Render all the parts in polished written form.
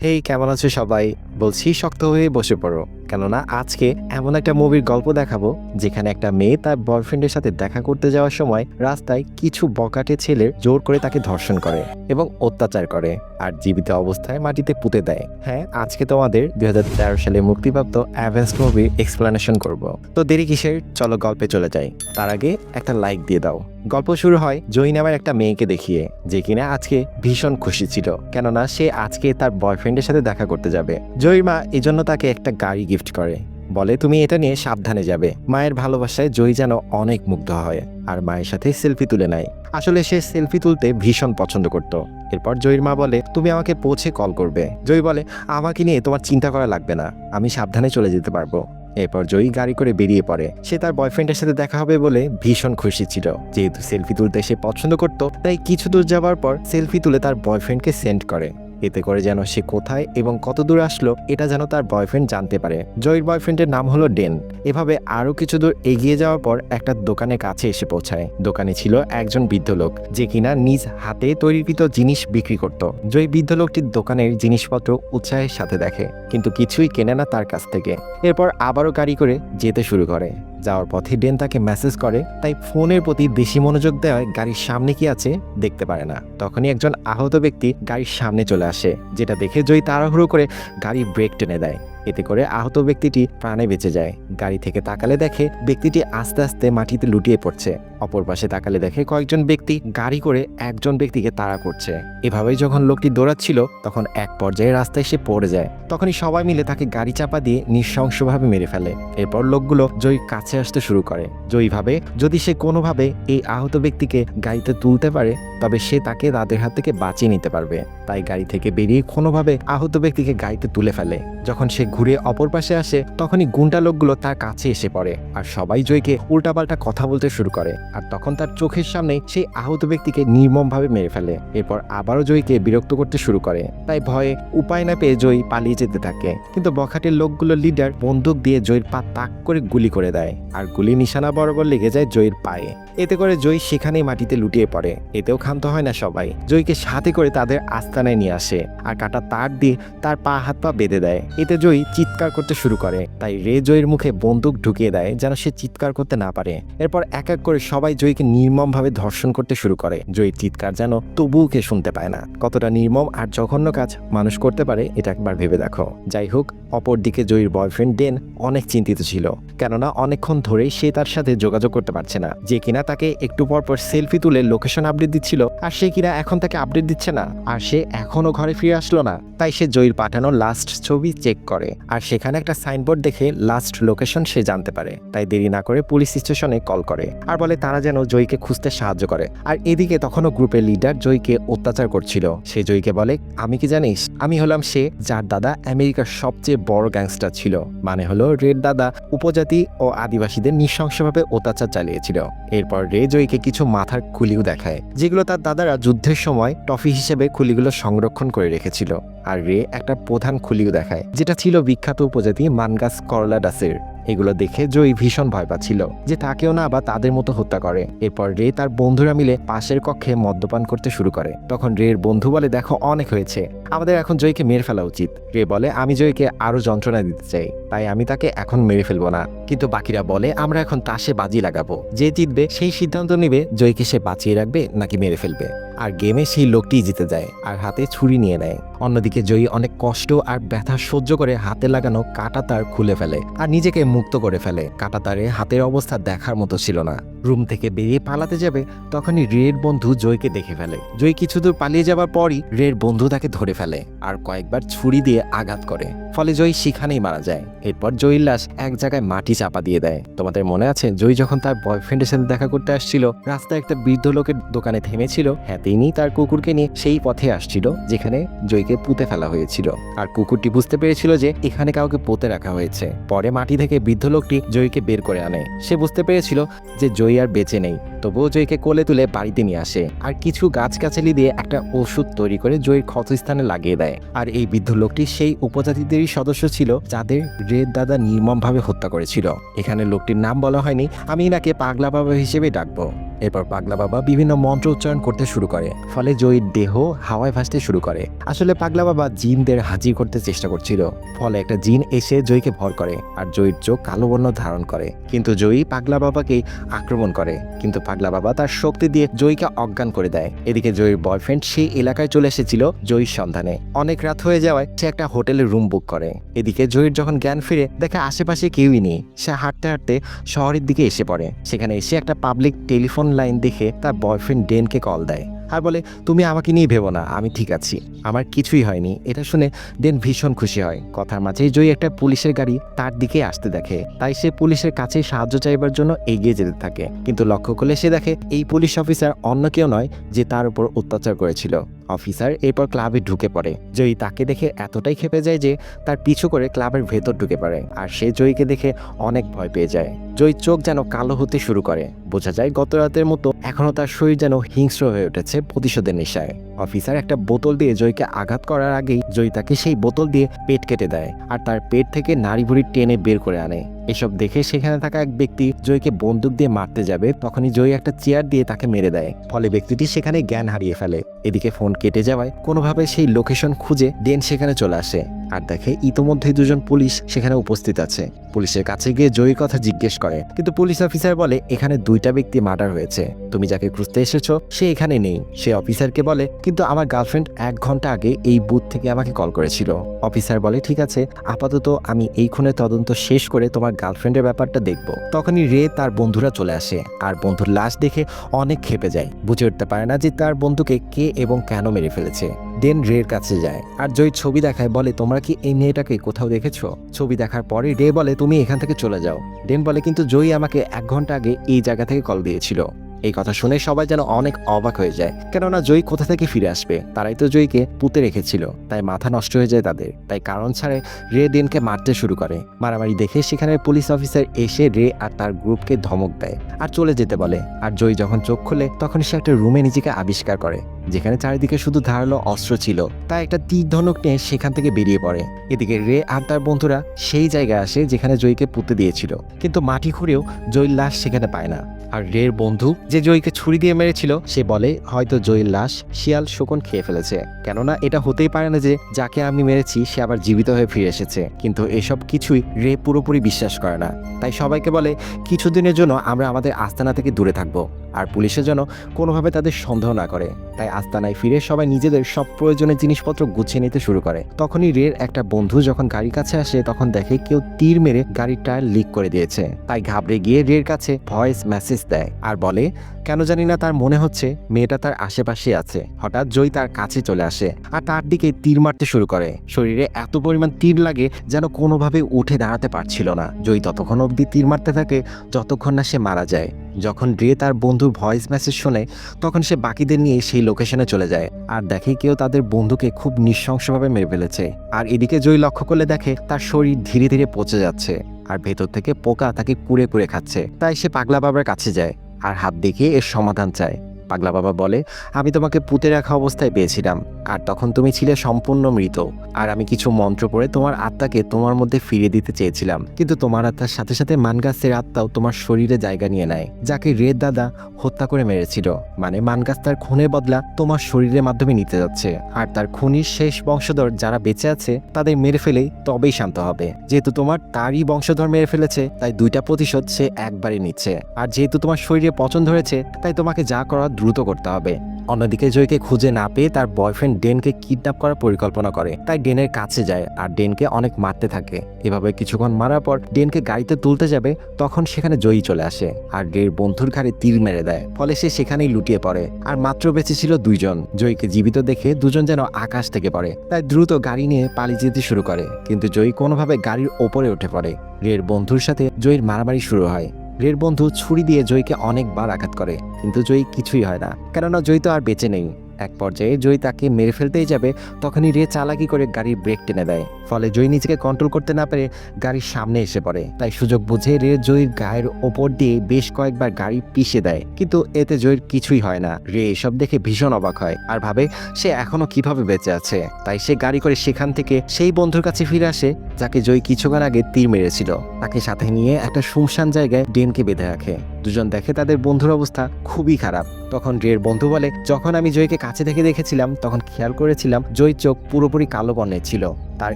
হেই, কেমন আছো সবাই? বলছি শক্ত হয়ে বসে পড়ো, কেননা আজকে এমন একটা মুভির গল্প দেখাবো যেখানে একটা মেয়ে তার বয়ফ্রেন্ডের সাথে দেখা করতে যাওয়ার সময় রাস্তায় কিছু বকাটে ছেলের জোর করে তাকে ধর্ষণ করে এবং অত্যাচার করে আর জীবিত অবস্থায় মাটিতে পুঁতে দেয়। হ্যাঁ, আজকে তোমাদের 2013 সালে মুক্তিপ্রাপ্ত অ্যাভেঞ্জড মুভির এক্সপ্লেনেশন করব। তো দেরি কিসের, চলো গল্পে চলে যাই। তার আগে একটা লাইক দিয়ে দাও। গল্প শুরু হয় জয়ী নামের একটা মেয়েকে দেখিয়ে, যে কিনা আজকে ভীষণ খুশি ছিল, কেননা সে আজকে তার বয়ফ্রেন্ডের সাথে দেখা করতে যাবে। জয়ীর মা এজন্য তাকে একটা গাড়ি গিফট করে, বলে তুমি এটা নিয়ে সাবধানে যাবে। মায়ের ভালোবাসায় জয়ী যেন অনেক মুগ্ধ হয় আর মায়ের সাথে সেলফি তুলে নেয়। আসলে সে সেলফি তুলতে ভীষণ পছন্দ করত। এরপর জয়ীর মা বলে তুমি আমাকে পৌঁছে কল করবে। জয়ী বলে আমাকে নিয়ে তোমার চিন্তা করা লাগবে না, আমি সাবধানে চলে যেতে পারবো। এরপর জয়ী গাড়ি করে বেরিয়ে পড়ে। সে তার বয়ফ্রেন্ডের সাথে দেখা হবে বলে ভীষণ খুশি ছিল। যেহেতু সেলফি তুলতে সে পছন্দ করত, তাই কিছু দূর যাওয়ার পর সেলফি তুলে তার বয়ফ্রেন্ডকে সেন্ড করে। এতে করে যেন সে কোথায় এবং কত দূর আসলো এটা যেন তার বয়ফ্রেন্ড জানতে পারে। জয়ীর বয়ফ্রেন্ডের নাম হলো ডেন। এভাবে আরো কিছু দূর এগিয়ে যাওয়ার পর একটা দোকানের কাছে এসে পৌঁছায়। দোকানে ছিল একজন বৃদ্ধ লোক, যে কিনা নিজ হাতে তৈরিকৃত জিনিস বিক্রি করত। জয়ী বৃদ্ধ লোকটির দোকানের জিনিসপত্র উৎসাহের সাথে দেখে, কিন্তু কিছুই কেনে না তার কাছ থেকে। এরপর আবারও গাড়ি করে যেতে শুরু করে। যাওয়ার পথে ডেন তাকে মেসেজ করে, তাই ফোনের প্রতি বেশি মনোযোগ দেওয়ায় গাড়ির সামনে কি আছে দেখতে পারে না। তখনই একজন আহত ব্যক্তি গাড়ির সামনে চলে আসে, যেটা দেখে জয়ী তাড়াহুড়ো করে গাড়ি ব্রেক টেনে দেয়। এতে করে আহত ব্যক্তিটি প্রাণে বেঁচে যায়। গাড়ি থেকে তাকালে দেখে ব্যক্তিটি আস্তে আস্তে মাটিতে লুটিয়ে পড়ছে। অপর পাশে তাকালে দেখে কয়েকজন ব্যক্তি গাড়ি করে একজন ব্যক্তিকে তাড়া করছে। এভাবেই যখন লোকটি দৌড়াচ্ছিল তখন এক পর্যায়ে রাস্তায় সে পড়ে যায়। তখনই সবাই মিলে তাকে গাড়ি চাপা দিয়ে নৃশংসভাবে মেরে ফেলে। এরপর লোকগুলো জয়ীর কাছে আসতে শুরু করে। জয়ী ভাবে যদি সে কোনোভাবে এই আহত ব্যক্তিকে গাড়িতে তুলতে পারে তবে সে তাকে তাদের হাত থেকে বাঁচিয়ে নিতে পারবে। তাই গাড়ি থেকে বেরিয়ে কোনোভাবে আহত ব্যক্তিকে গাড়িতে তুলে ফেলে। যখন সে ঘুরে অপর পাশে আসে তখনই গুন্ডা লোকগুলো তার কাছে এসে পড়ে আর সবাই জয়ীকে উল্টাপাল্টা কথা বলতে শুরু করে। আর তখন তার চোখের সামনে সেই আহত ব্যক্তিকে নির্মমভাবে মেরে ফেলে। এরপর আবারও জয়ীকে বিরক্ত করতে শুরু করে। তাই ভয়ে উপায় না পেয়ে জয়ী পালিয়ে যেতে থাকে, কিন্তু বখাটের লোকগুলোর লিডার বন্দুক দিয়ে জয়ীর পা তাক করে গুলি করে দেয় আর গুলি নিশানা বরাবর লেগে যায় জয়ীর পায়ে। এতে করে জয়ী সেখানেই মাটিতে লুটিয়ে পড়ে। এতেও ক্ষান্ত হয় না সবাই, জয়ীকে সাথে করে তাদের আস্তানায় নিয়ে আসে আর কাটা তার দিয়ে তার পা হাত পা বেঁধে দেয়। এতে জয়ী চিৎকার করতে শুরু করে, তাই রে জয়ীর মুখে বন্দুক ঢুকিয়ে দেয় যেন সে চিৎকার করতে না পারে। এরপর এক এক করে সবাই জয়ীকে নির্মমভাবে ধর্ষণ করতে শুরু করে। জয়ীর চিৎকার যেন তবুও কে শুনতে পায় না। কতটা নির্মম আর জঘন্য কাজ মানুষ করতে পারে এটা একবার ভেবে দেখো। যাই হোক, অপরদিকে জয়ীর বয়ফ্রেন্ড ডেন অনেক চিন্তিত ছিল, কেননা অনেকক্ষণ ধরেই সে তার সাথে যোগাযোগ করতে পারছে না। যে কিনা তাকে একটু পর পর সেলফি তুলে লোকেশন আপডেট দিচ্ছিল, আর সে কিনা এখন তাকে আপডেট দিচ্ছে না, আর সে এখনো ঘরে ফিরে আসলো না। তাই সে জয়ীর পাঠানো লাস্ট ছবি চেক করে আর সেখানে একটা সাইনবোর্ড দেখে লাস্ট লোকেশন সে জানতে পারে। তাই দেরি না করে পুলিশ স্টেশনে কল করে আর বলে তারা যেন জয়ীকে খুঁজতে সাহায্য করে। আর এদিকে তখনও গ্রুপের লিডার জয়ীকে অত্যাচার করছিল। সে জয়ীকে বলে আমি কি জানিস, আমি হলাম সে যার দাদা আমেরিকার সবচেয়ে বড় গ্যাংস্টার ছিল। মানে হলো রেড দাদা উপজাতি ও আদিবাসীদের নৃশংসভাবে অত্যাচার চালিয়েছিল। এরপর রে জয়ীকে কিছু মাথার খুলিও দেখায়, যেগুলো তার দাদারা যুদ্ধের সময় ট্রফি হিসেবে খুলিগুলো সংরক্ষণ করে রেখেছিল। আর রে একটা প্রধান খুলিও দেখায়, যেটা ছিল বিখ্যাত উপজাতি মানগাস করলাডাসের। এগুলো দেখে জয়ী ভীষণ ভয় পাচ্ছিল যে তাকেও না আবার তাদের মতো হত্যা করে। এরপর রে তার বন্ধুরা মিলে পাশের কক্ষে মদ্যপান করতে শুরু করে। তখন রের বন্ধু বলে দেখো অনেক হয়েছে, আমাদের এখন জয়ীকে মেরে ফেলা উচিত। রে বলে আমি জয়ীকে আরো যন্ত্রণা দিতে চাই, তাই আমি তাকে এখন মেরে ফেলবো না। কিন্তু বাকিরা বলে আমরা এখন তাসে বাজি লাগাবো, যে জিতবে সেই সিদ্ধান্ত নেবে জয়ীকে সে বাঁচিয়ে রাখবে নাকি মেরে ফেলবে। আর গেমে সেই লোকটিই জিতে যায় আর হাতে ছুরি নিয়ে নেয়। অন্যদিকে জয়ী অনেক কষ্ট আর ব্যথা সহ্য করে হাতে লাগানো কাটা তার খুলে ফেলে আর নিজেকে মুক্ত করে ফেলে। কাটা তারে হাতের অবস্থা দেখার মতো ছিল না। রুম থেকে বেরিয়ে পালাতে যাবে তখনই রের বন্ধু জয়ীকে দেখে ফেলে। জয়ী কিছু দূর পালিয়ে যাবার পরই রের বন্ধু তাকে ধরে ফেলে আর কয়েকবার ছুরি দিয়ে আঘাত করে, ফলে জয়ী সেখানেই মারা যায়। এরপর জয়ীর লাশ এক জায়গায় মাটি চাপা দিয়ে দেয়। তোমাদের মনে আছে জয়ী যখন তার বয়ফ্রেন্ডের সাথে দেখা করতে আসছিল, রাস্তায় একটা বৃদ্ধ লোকের দোকানে থেমেছিল। হ্যাঁ, তিনি তার কুকুরকে নিয়ে সেই পথে আসছিল যেখানে জয়ীকে পুঁতে ফেলা হয়েছিল। আর কুকুরটি বুঝতে পেরেছিল যে এখানে কাউকে পুঁতে রাখা হয়েছে। পরে মাটি থেকে বৃদ্ধ লোকটি জয়ীকে বের করে আনে। সে বুঝতে পেরেছিল যে জয়ী আর বেঁচে নেই, তবুও জয়ীকে কোলে তুলে বাড়িতে নিয়ে আসে আর কিছু গাছগাছালি দিয়ে একটা ওষুধ তৈরি করে জয়ীর ক্ষতস্থানে লাগিয়ে দেয়। আর এই বৃদ্ধ লোকটি সেই উপজাতিদেরই সদস্য ছিল যাদের রেড দাদা নির্মমভাবে হত্যা করেছিল। এখানে লোকটির নাম বলা হয়নি, আমি এনাকে পাগলা বাবা হিসেবে ডাকবো। এরপর পাগলা বাবা বিভিন্ন মন্ত্র উচ্চারণ করতে শুরু করে, ফলে জয়ীর দেহ হাওয়ায় ভাসতে শুরু করে। আসলে পাগলা বাবা জিনদের হাজির করতে চেষ্টা করছিল, ফলে একটা জিন এসে জয়ীকে ভর করে আর জয়ীর চোখ কালো বর্ণ ধারণ করে। কিন্তু জয়ী পাগলা বাবাকে আক্রমণ করে, কিন্তু পাগলা বাবা তার শক্তি দিয়ে জয়ীকে অজ্ঞান করে দেয়। এদিকে জয়ীর বয়ফ্রেন্ড সেই এলাকায় চলে এসেছিল জয়ীর সন্ধানে। অনেক রাত হয়ে যাওয়ায় সে একটা হোটেলের রুম বুক করে। এদিকে জয়ীর যখন জ্ঞান ফিরে, দেখে আশেপাশে কেউই নেই। সে হাঁটতে হাঁটতে শহরের দিকে এসে পড়ে। সেখানে এসে একটা পাবলিক টেলিফোন লাইন দেখে তার বয়ফ্রেন্ড ডেনকে কল দেয় আর বলে, তুমি আমাকে নিয়ে ভেবো না, আমি ঠিক আছি, আমার কিছুই হয়নি। এটা শুনে ডেন ভীষণ খুশি হয়। কথার মাঝেই জয়ী একটা পুলিশের গাড়ি তার দিকে আসতে দেখে, তাই সে পুলিশের কাছে সাহায্য চাইবার জন্য এগিয়ে যেতে থাকে। কিন্তু লক্ষ্য করলে সে দেখে এই পুলিশ অফিসার অন্য কেউ নয় যে তার উপর অত্যাচার করেছিল। অফিসার এরপর ক্লাবে ঢুকে পড়ে। জয়ী তাকে দেখে এতটাই ক্ষেপে যায় যে তার পিছু করে ক্লাবের ভেতর ঢুকে পড়ে, আর সে জয়ীকে দেখে অনেক ভয় পেয়ে যায়। জয়ীর চোখ যেন কালো হতে শুরু করে। বোঝা যায় গত রাতের মতো এখনো তার শরীর যেন হিংস্র হয়ে উঠেছে প্রতিশোধের নেশায়। অফিসার একটা বোতল দিয়ে জয়ীকে আঘাত করার আগেই জয়ী তাকে সেই বোতল দিয়ে পেট কেটে দেয় আর তার পেট থেকে নাড়ি ভুড়ি টেনে বের করে আনে। এসব দেখে সেখানে থাকা এক ব্যক্তি জয়ীকে বন্দুক দিয়ে মারতে যাবে, তখনই জয়ী একটা চেয়ার দিয়ে তাকে মেরে দেয়, ফলে ব্যক্তিটি সেখানে জ্ঞান হারিয়ে ফেলে। এদিকে ফোন কেটে যাওয়ায় কোনোভাবে সেই লোকেশন খুঁজে ডেন সেখানে চলে আসে আর দেখে ইতোমধ্যেই দুজন পুলিশ সেখানে উপস্থিত আছে। পুলিশের কাছে গিয়ে জয়ীর কথা জিজ্ঞেস করে, কিন্তু পুলিশ অফিসার বলে এখানে দুইটা ব্যক্তি মার্ডার হয়েছে, তুমি যাকে খুঁজতে এসেছো সে এখানে নেই। সে অফিসারকে বলে, কিন্তু আমার গার্লফ্রেন্ড 1 ঘন্টা আগে এই বুথ থেকে আমাকে কল করেছিল। অফিসার বলে, ঠিক আছে, আপাতত আমি এই খুনের তদন্ত শেষ করে তোমার গার্লফ্রেন্ডের ব্যাপারটা দেখব। তখনই রে তার বন্ধুরা চলে আসে আর বন্ধুর লাশ দেখে অনেক ক্ষেপে যায়। বুঝে উঠতে পারে না যে তার বন্ধুকে কে এবং কেন মেরে ফেলেছে। ডেন রের কাছে যায় আর জয়ী ছবি দেখায়, বলে তোমরা কি এই মেয়েটাকে কোথাও দেখেছো? ছবি দেখার পরে রে বলে, তুমি এখান থেকে চলে যাও। ডেন বলে, কিন্তু জয়ী আমাকে 1 ঘন্টা আগে এই জায়গা থেকে কল দিয়েছিল। এই কথা শুনে সবাই যেন অনেক অবাক হয়ে যায়, কেননা জয়ী কোথা থেকে ফিরে আসবে? তারাই তো জয়ীকে পুঁতে রেখেছিল, তাই মাথা নষ্ট হয়ে যায় তাদের। তাই কারণ ছাড়ে রে ডেনকে মারতে শুরু করে। মারামারি দেখে সেখানে পুলিশ অফিসার এসে রে আর তার গ্রুপকে ধমক দেয় আর চলে যেতে বলে। আর জয়ী যখন চোখ খোলে তখন সে একটা রুমে নিজেকে আবিষ্কার করে, যেখানে চারিদিকে শুধু ধারালো অস্ত্র ছিল। তাই একটা তীর ধনুক নিয়ে সেখান থেকে বেরিয়ে পড়ে। এদিকে রে আর তার বন্ধুরা সেই জায়গায় আসে যেখানে জয়ীকে পুঁতে দিয়েছিল, কিন্তু মাটি খুঁড়েও জয়ীর লাশ সেখানে পায় না। আর রের বন্ধু যে জয়ীকে ছুরি দিয়ে মেরেছিল সে বলে, হয়তো জয়ীর লাশ শিয়াল শকুন খেয়ে ফেলেছে, কেননা এটা হতেই পারে না যে যাকে আমি মেরেছি সে আবার জীবিত হয়ে ফিরে এসেছে। কিন্তু এসব কিছুই রে পুরোপুরি বিশ্বাস করে না। তাই সবাইকে বলে, কিছুদিনের জন্য আমরা আমাদের আস্তানা থেকে দূরে থাকবো, আর পুলিশের যেন কোনোভাবে তাদের সন্দেহ না করে। তাই আস্তানায় ফিরে সবাই নিজেদের সব প্রয়োজনীয় জিনিসপত্র গুছিয়ে নিতে শুরু করে। তখনই রের একটা বন্ধু যখন গাড়ির কাছে আসে তখন দেখে কেউ তীর মেরে গাড়ির টায়ার লিক করে দিয়েছে। তাই ঘাবড়ে গিয়ে রের কাছে ভয়েস মেসেজ দেয় আর বলে, কেন জানি না তার মনে হচ্ছে মেয়েটা তার আশেপাশে আছে। হঠাৎ জয়ী তার কাছে চলে আসে আর তার দিকে তীর মারতে শুরু করে। শরীরে এত পরিমাণ তীর লাগে যেন কোনোভাবে উঠে দাঁড়াতে পারছিল না। জয়ী ততক্ষণ অবধি তীর মারতে থাকে যতক্ষণ না সে মারা যায়। যখন রে তার বন্ধুর ভয়েস মেসেজ শোনে তখন সে বাকিদের নিয়ে সেই লোকেশনে চলে যায় আর দেখে কেউ তাদের বন্ধুকে খুব নৃশংসভাবে মেরে ফেলেছে। আর এদিকে জয়ী লক্ষ্য করলে দেখে তার শরীর ধীরে ধীরে পচে যাচ্ছে আর ভেতর থেকে পোকা তাকে কুড়ে কুড়ে খাচ্ছে। তাই সে পাগলা বাবার কাছে যায় আর হাত দেখিয়ে এর সমাধান চায়। পাগলা বাবা বলে, আমি তোমাকে পুঁতে রাখা অবস্থায় পেয়েছিলাম আর তখন তুমি ছিলে সম্পূর্ণ মৃত, আর আমি কিছু মন্ত্র পড়ে তোমার আত্মাকে তোমার মধ্যে ফিরিয়ে দিতে চেয়েছিলাম, কিন্তু তোমার আত্মার সাথে সাথে মানগাছের আত্মাও তোমার শরীরে জায়গা নিয়ে নেয়, যাকে রেড দাদা হত্যা করে মেরেছিল। মানে মানগাছ তার খুনের বদলা তোমার শরীরের মাধ্যমে নিতে যাচ্ছে, আর তার খুনির শেষ বংশধর যারা বেঁচে আছে তাদের মেরে ফেলেই তবেই শান্ত হবে। যেহেতু তোমার তারই বংশধর মেরে ফেলেছে তাই 2টা প্রতিশোধ সে একবারে নিচ্ছে, আর যেহেতু তোমার শরীরে পচন ধরেছে তাই তোমাকে যা করা দ্রুত করতে হবে। অন্যদিকে জয়কে খুঁজে না পেয়ে তার বয়ফ্রেন্ড ডেনকে কিডন্যাপ করার পরিকল্পনা করে, তাই ডেনের কাছে যায় আর ডেনকে অনেক মারতে থাকে। এভাবে কিছুক্ষণ মারার পর ডেনকে গাড়িতে তুলতে যাবে তখন সেখানে জয়ী চলে আসে আর ডের বন্ধুর ঘাড়ে তীর মেরে দেয়, ফলে সে সেখানেই লুটিয়ে পড়ে। আর মাত্র বেঁচে ছিল 2 জন। জয়ীকে জীবিত দেখে 2 জন যেন আকাশ থেকে পড়ে, তাই দ্রুত গাড়ি নিয়ে পালিয়ে যেতে শুরু করে, কিন্তু জয়ী কোনোভাবে গাড়ির ওপরে উঠে পড়ে। রের বন্ধুর সাথে জয়ীর মারামারি শুরু হয়। রের বন্ধু ছুরি দিয়ে জয়ীকে অনেকবার আঘাত করে, কিন্তু জয়ী কিছুই হয় না, কেননা জয়ী তো আর বেঁচে নেই। এক পর্যায়ে জয়ী তাকে মেরে ফেলতেই যাবে, তখনই রে চালাকি করে গাড়ির ব্রেক টেনে দেয়। ফলে জয়ী নিজেকে কন্ট্রোল করতে না পেরে গাড়ির সামনে এসে পড়ে। তাই সুযোগ বুঝে রে জয়ীর গায়ের ওপর দিয়ে বেশ কয়েকবার গাড়ি পিষে দেয়, কিন্তু এতে জয়ীর কিছুই হয় না। রে এসব দেখে ভীষণ অবাক হয় আর ভাবে সে এখনো কিভাবে বেঁচে আছে। তাই সে গাড়ি করে সেখান থেকে সেই বন্ধুর কাছে ফিরে আসে যাকে জয়ী কিছুক্ষণ আগে তীর মেরেছিল। তাকে সাথে নিয়ে একটা শুনশান জায়গায় ডেনকে বেঁধে রাখে। দুজন দেখে তাদের বন্ধুর অবস্থা খুবই খারাপ। তখন রের বন্ধু বলে, যখন আমি জয়ীকে কাছে থেকে দেখেছিলাম তখন খেয়াল করেছিলাম জয়ীর চোখ পুরোপুরি কালো বর্ণের ছিল। তার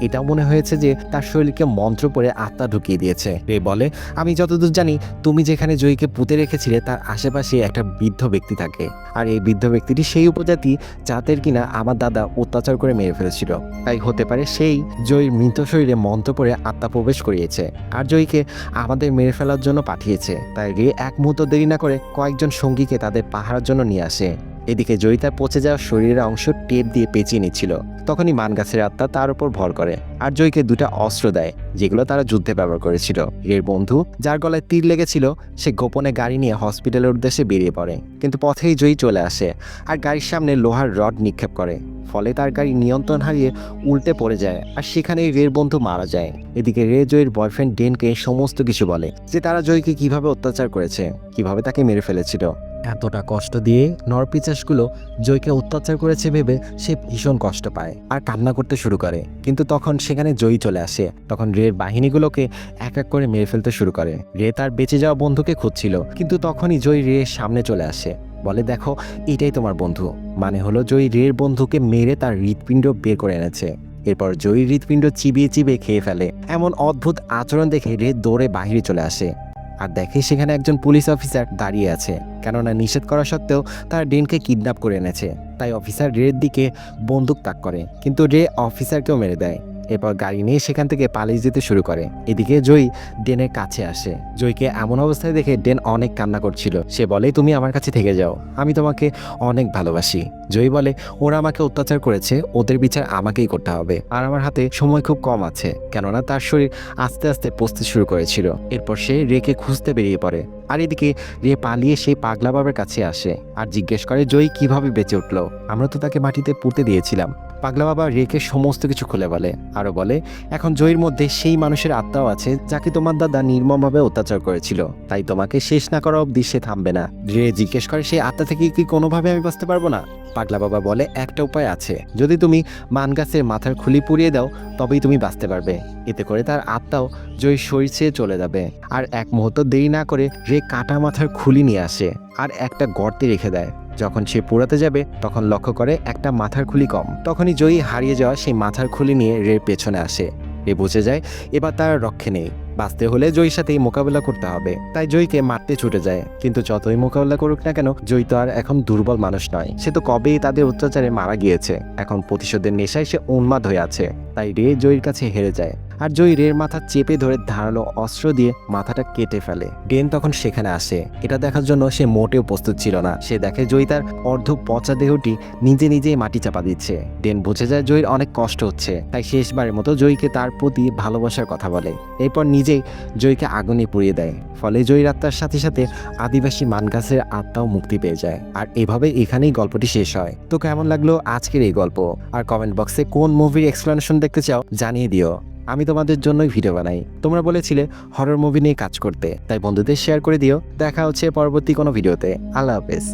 এটাও মনে হয়েছে যে তার শরীরকে মন্ত্র পড়ে আত্মা ঢুকিয়ে দিয়েছে। রে বলে, আমি যতদূর জানি তুমি যেখানে জয়ীকে পুঁতে রেখেছিলে তার আশেপাশে একটা বৃদ্ধ ব্যক্তি থাকে, আর এই বৃদ্ধ ব্যক্তিটি সেই উপজাতি যাদের কিনা আমার দাদা অত্যাচার করে মেরে ফেলেছিল। তাই হতে পারে সেই জয়ীর মৃত শরীরে মন্ত্র পড়ে আত্মা প্রবেশ করিয়েছে আর জয়ীকে আমাদের মেরে ফেলার জন্য পাঠিয়েছে। তাই রে এক মুহূর্ত দেরি না করে কয়েকজন সঙ্গীকে তাদের পাহারার জন্য নিয়ে আসে। এদিকে জয়ী তার পচে যাওয়া শরীরের অংশ টেপ দিয়ে পেঁচিয়ে নিচ্ছিল। তখনই মানগাছের আত্মা তার উপর ভর করে আর জয়ীকে দুটা অস্ত্র দেয়, যেগুলো তারা যুদ্ধে ব্যবহার করেছিল। এর বন্ধু যার গলায় তীর লেগেছিল সে গোপনে গাড়ি নিয়ে হসপিটালের উদ্দেশ্যে বেরিয়ে পড়ে, কিন্তু পথেই জয়ী চলে আসে আর গাড়ির সামনে লোহার রড নিক্ষেপ করে। ফলে তার গাড়ি নিয়ন্ত্রণ হারিয়ে উল্টে পড়ে যায় আর সেখানেই রের বন্ধু মারা যায়। এদিকে রে জয়ীর বয়ফ্রেন্ড ডেনকে সমস্ত কিছু বলে যে তারা জয়ীকে কিভাবে অত্যাচার করেছে, কিভাবে তাকে মেরে ফেলেছিল। এতটা কষ্ট দিয়ে নরপিচাসগুলো জয়ীকে অত্যাচার করেছে ভেবে সে ভীষণ কষ্ট পায় আর কান্না করতে শুরু করে। কিন্তু তখন সেখানে জয়ী চলে আসে। তখন রের বাহিনীগুলোকে এক এক করে মেরে ফেলতে শুরু করে। রে তার বেঁচে যাওয়া বন্ধুকে খুঁজছিল, কিন্তু তখনই জয়ী রের সামনে চলে আসে, বলে, দেখো এটাই তোমার বন্ধু। মানে হলো জয়ী রের বন্ধুকে মেরে তার হৃৎপিণ্ড বের করে এনেছে। এরপর জয়ীর হৃৎপিণ্ড চিবিয়ে চিবিয়ে খেয়ে ফেলে। এমন অদ্ভুত আচরণ দেখে রে দৌড়ে বাহিরে চলে আসে আর দেখে সেখানে একজন পুলিশ অফিসার দাঁড়িয়ে আছে, কেননা নিষেধ করা সত্ত্বেও তারা ডেনকে কিডন্যাপ করে এনেছে। তাই অফিসার রের দিকে বন্দুক তাক করে, কিন্তু রে অফিসারকেও মেরে দেয়। এরপর গাড়ি নিয়ে সেখান থেকে পালিয়ে যেতে শুরু করে। এদিকে জয়ী ডেনের কাছে আসে। জয়ীকে এমন অবস্থায় দেখে ডেন অনেক কান্না করছিল। সে বলে, তুমি আমার কাছে থেকে যাও, আমি তোমাকে অনেক ভালোবাসি। জয়ী বলে, ওরা আমাকে অত্যাচার করেছে, ওদের বিচার আমাকেই করতে হবে, আর আমার হাতে সময় খুব কম আছে, কেননা তার শরীর আস্তে আস্তে পচতে শুরু করেছিল। এরপর সে রেকে খুঁজতে বেরিয়ে পড়ে। আর এদিকে রে পালিয়ে সেই পাগলা বাবার কাছে আসে আর জিজ্ঞেস করে জয়ী কিভাবে বেঁচে উঠলো, আমরা তো তাকে মাটিতে পুঁতে দিয়েছিলাম। পাগলা বাবা রেকে সমস্ত কিছু খুলে বলে, আরো বলে, এখন জয়ীর মধ্যে সেই মানুষের আত্মাও আছে যাকে তোমার দাদা নির্মমভাবে অত্যাচার করেছিল, তাই তোমাকে শেষ না করা অবধি সে থামবে না। রে জিজ্ঞেস করে, সেই আত্মা থেকে কি কোনোভাবে আমি বাঁচতে পারবো না? পাগলা বাবা বলে, একটা উপায় আছে, যদি তুমি মানগাছের মাথার খুলি পুড়িয়ে দাও তবেই তুমি বাঁচতে পারবে। এতে করে তার আত্মাও জয়ীর শরীর ছেড়ে চলে যাবে। আর এক মুহূর্ত দেরি না করে রে কাটা মাথার খুলি নিয়ে আসে আর একটা গর্তে রেখে দেয়। যখন সে পোড়াতে যাবে তখন লক্ষ্য করে একটা মাথার খুলি কম। তখনই জয়ী হারিয়ে যাওয়া সেই মাথার খুলি নিয়ে রের পেছনে আসে। রে বুঝে যায় এবার তার রক্ষে নেই, বাঁচতে হলে জয়ীর সাথেই মোকাবেলা করতে হবে। তাই জয়ীকে মারতে ছুটে যায়, কিন্তু যতই মোকাবেলা করুক না কেন জয়ী তো আর এখন দুর্বল মানুষ নয়, সে তো কবেই তাদের অত্যাচারে মারা গিয়েছে। এখন প্রতিশোধের নেশায় সে উন্মাদ হয়ে আছে। তাই রে জয়ীর কাছে হেরে যায় আর জয়ী রের মাথা চেপে ধরে ধারালো অস্ত্র দিয়ে মাথাটা কেটে ফেলে। ডেন তখন সেখানে আসে। এটা দেখার জন্য সে মোটেও প্রস্তুত ছিল না। সে দেখে জয়ী তার অর্ধ পচা দেহটি নিজে নিজেই মাটি চাপা দিচ্ছে। ডেন বুঝে যায় জয়ীর অনেক কষ্ট হচ্ছে, তাই শেষবারের মতো জয়ীকে তার প্রতি ভালোবাসার কথা বলে। এরপর নিজেই জয়ীকে আগুনে পুড়িয়ে দেয়। ফলে জয়ীর আত্মার সাথে সাথে আদিবাসী মানগাছের আত্মাও মুক্তি পেয়ে যায়। আর এভাবে এখানেই গল্পটি শেষ হয়। তো কেমন লাগলো আজকের এই গল্প? আর কমেন্ট বক্সে কোন মুভির এক্সপ্লেনেশন দেখতে চাও জানিয়ে দিও, আমি তোমাদের জন্যই ভিডিও বানাই। তোমরা বলেছিলে হরর মুভি নিয়ে কাজ করতে, তাই বন্ধুদের শেয়ার করে দিও। দেখা হচ্ছে পরবর্তী কোনো ভিডিওতে। আল্লাহ হাফেজ।